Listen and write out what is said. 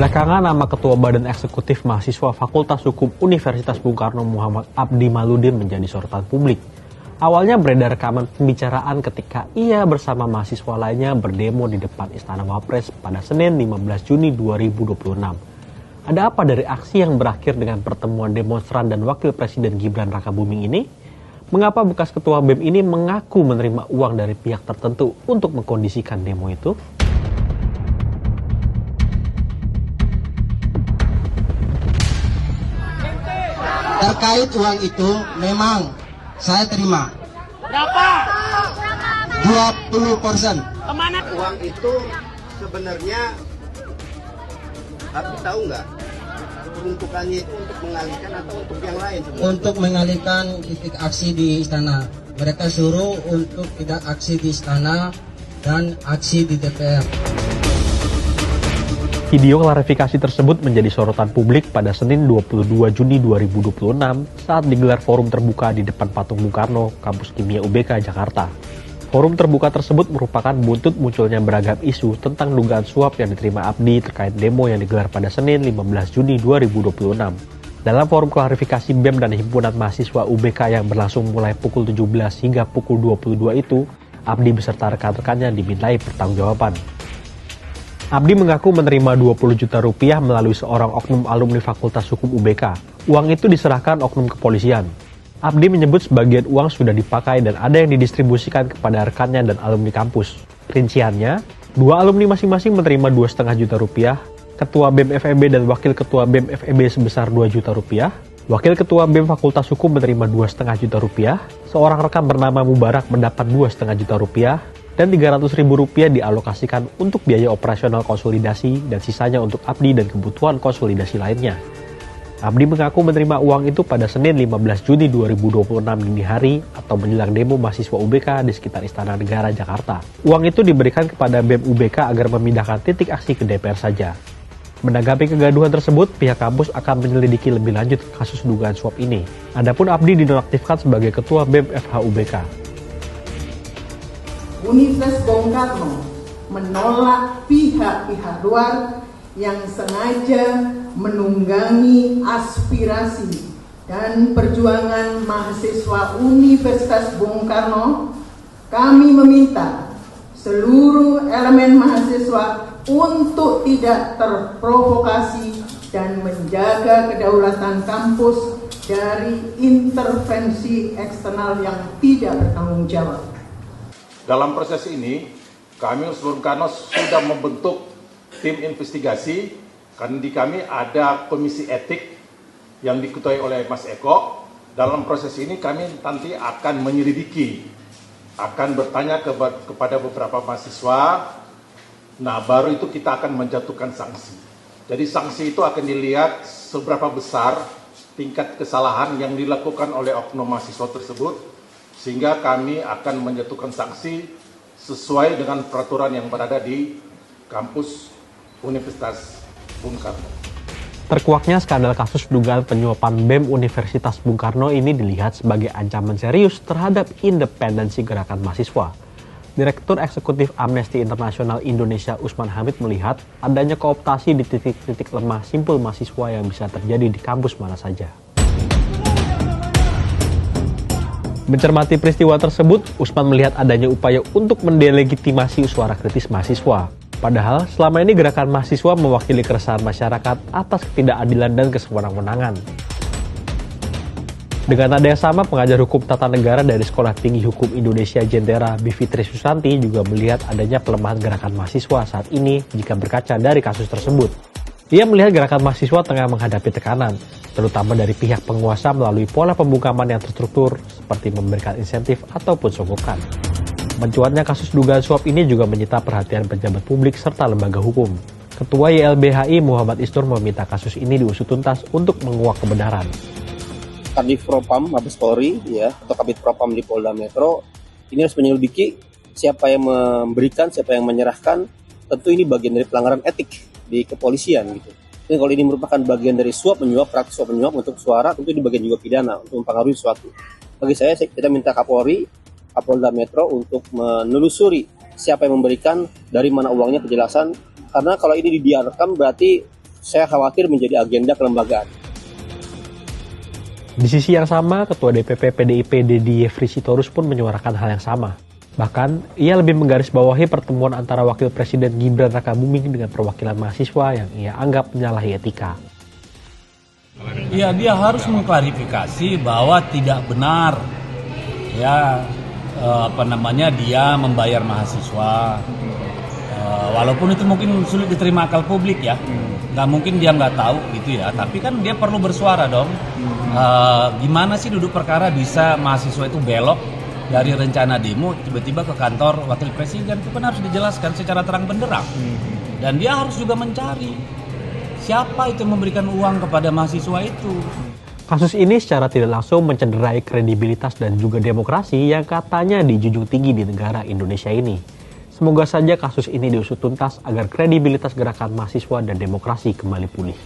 Belakangan nama Ketua Badan Eksekutif Mahasiswa Fakultas Hukum Universitas Bung Karno Muhammad Abdi Maludin menjadi sorotan publik. Awalnya beredar rekaman pembicaraan ketika ia bersama mahasiswa lainnya berdemo di depan Istana Wapres pada Senin 15 Juni 2026. Ada apa dari aksi yang berakhir dengan pertemuan demonstran dan Wakil Presiden Gibran Rakabuming ini? Mengapa bekas Ketua BEM ini mengaku menerima uang dari pihak tertentu untuk mengkondisikan demo itu? Terkait uang itu memang saya terima. Berapa? 20%. Kemana? Uang itu sebenarnya Abdi tahu nggak peruntukannya itu untuk mengalihkan atau untuk yang lain? Sebenarnya? Untuk mengalihkan titik aksi di istana. Mereka suruh untuk tidak aksi di istana dan aksi di DPR. Video klarifikasi tersebut menjadi sorotan publik pada Senin 22 Juni 2026 saat digelar forum terbuka di depan patung Bung Karno, Kampus Kimia UBK, Jakarta. Forum terbuka tersebut merupakan buntut munculnya beragam isu tentang dugaan suap yang diterima Abdi terkait demo yang digelar pada Senin 15 Juni 2026. Dalam forum klarifikasi BEM dan Himpunan Mahasiswa UBK yang berlangsung mulai pukul 17 hingga pukul 22 itu, Abdi beserta rekan-rekannya dimintai pertanggungjawaban. Abdi mengaku menerima 20 juta rupiah melalui seorang oknum alumni Fakultas Hukum UBK. Uang itu diserahkan oknum kepolisian. Abdi menyebut sebagian uang sudah dipakai dan ada yang didistribusikan kepada rekannya dan alumni kampus. Rinciannya, 2 alumni masing-masing menerima 2,5 juta rupiah, Ketua BEM FEB dan Wakil Ketua BEM FEB sebesar 2 juta rupiah, Wakil Ketua BEM Fakultas Hukum menerima 2,5 juta rupiah, seorang rekan bernama Mubarak mendapat 2,5 juta rupiah, dan Rp300.000 dialokasikan untuk biaya operasional konsolidasi dan sisanya untuk Abdi dan kebutuhan konsolidasi lainnya. Abdi mengaku menerima uang itu pada Senin 15 Juni 2026 dini hari atau menjelang demo mahasiswa UBK di sekitar Istana Negara, Jakarta. Uang itu diberikan kepada BEM UBK agar memindahkan titik aksi ke DPR saja. Menanggapi kegaduhan tersebut, pihak kampus akan menyelidiki lebih lanjut kasus dugaan suap ini. Adapun Abdi dinonaktifkan sebagai Ketua BEM FH UBK. Universitas Bung Karno menolak pihak-pihak luar yang sengaja menunggangi aspirasi dan perjuangan mahasiswa Universitas Bung Karno. Kami meminta seluruh elemen mahasiswa untuk tidak terprovokasi dan menjaga kedaulatan kampus dari intervensi eksternal yang tidak bertanggung jawab. Dalam proses ini, kami Bung Karno sudah membentuk tim investigasi, karena di kami ada komisi etik yang diketuai oleh Mas Eko. Dalam proses ini kami nanti akan menyelidiki, akan bertanya kepada beberapa mahasiswa, nah baru itu kita akan menjatuhkan sanksi. Jadi sanksi itu akan dilihat seberapa besar tingkat kesalahan yang dilakukan oleh oknum mahasiswa tersebut, sehingga kami akan menjatuhkan sanksi sesuai dengan peraturan yang berada di kampus Universitas Bung Karno. Terkuaknya skandal kasus dugaan penyuapan BEM Universitas Bung Karno ini dilihat sebagai ancaman serius terhadap independensi gerakan mahasiswa. Direktur Eksekutif Amnesty International Indonesia Usman Hamid melihat adanya kooptasi di titik-titik lemah simpul mahasiswa yang bisa terjadi di kampus mana saja. Mencermati peristiwa tersebut, Usman melihat adanya upaya untuk mendelegitimasi suara kritis mahasiswa. Padahal selama ini gerakan mahasiswa mewakili keresahan masyarakat atas ketidakadilan dan kesewenang-wenangan. Dengan nada yang sama, pengajar hukum tata negara dari Sekolah Tinggi Hukum Indonesia Jentera Bivitri Susanti juga melihat adanya pelemahan gerakan mahasiswa saat ini jika berkaca dari kasus tersebut. Ia melihat gerakan mahasiswa tengah menghadapi tekanan, terutama dari pihak penguasa melalui pola pembungkaman yang terstruktur seperti memberikan insentif ataupun sogokan. Mencuatnya kasus dugaan suap ini juga menyita perhatian pejabat publik serta lembaga hukum. Ketua YLBHI Muhammad Isnur meminta kasus ini diusut tuntas untuk menguak kebenaran. Kadif Propam Mabes Polri atau Kabid Propam di Polda Metro ini harus menyelidiki siapa yang memberikan, siapa yang menyerahkan. Tentu ini bagian dari pelanggaran etik di kepolisian gitu. Dan kalau ini merupakan bagian dari suap menyuap, praktik suap menyuap untuk suara, tentu ini bagian juga pidana untuk mempengaruhi suatu. Bagi saya kita minta Kapolri, Kapolda Metro untuk menelusuri siapa yang memberikan, dari mana uangnya, penjelasan. Karena kalau ini dibiarkan berarti saya khawatir menjadi agenda kelembagaan. Di sisi yang sama, Ketua DPP PDIP Dedi Yefri Sitorus pun menyuarakan hal yang sama. Bahkan, ia lebih menggarisbawahi pertemuan antara Wakil Presiden Gibran Rakabuming dengan perwakilan mahasiswa yang ia anggap menyalahi etika. Ya, dia harus mengklarifikasi bahwa tidak benar ya dia membayar mahasiswa. Walaupun itu mungkin sulit diterima akal publik ya. Nggak mungkin dia nggak tahu gitu ya. Tapi kan dia perlu bersuara dong. Gimana sih duduk perkara bisa mahasiswa itu belok dari rencana demo tiba-tiba ke kantor wakil presiden, itu kan harus dijelaskan secara terang benderang. Dan dia harus juga mencari siapa itu memberikan uang kepada mahasiswa itu. Kasus ini secara tidak langsung mencederai kredibilitas dan juga demokrasi yang katanya dijunjung tinggi di negara Indonesia ini. Semoga saja kasus ini diusut tuntas agar kredibilitas gerakan mahasiswa dan demokrasi kembali pulih.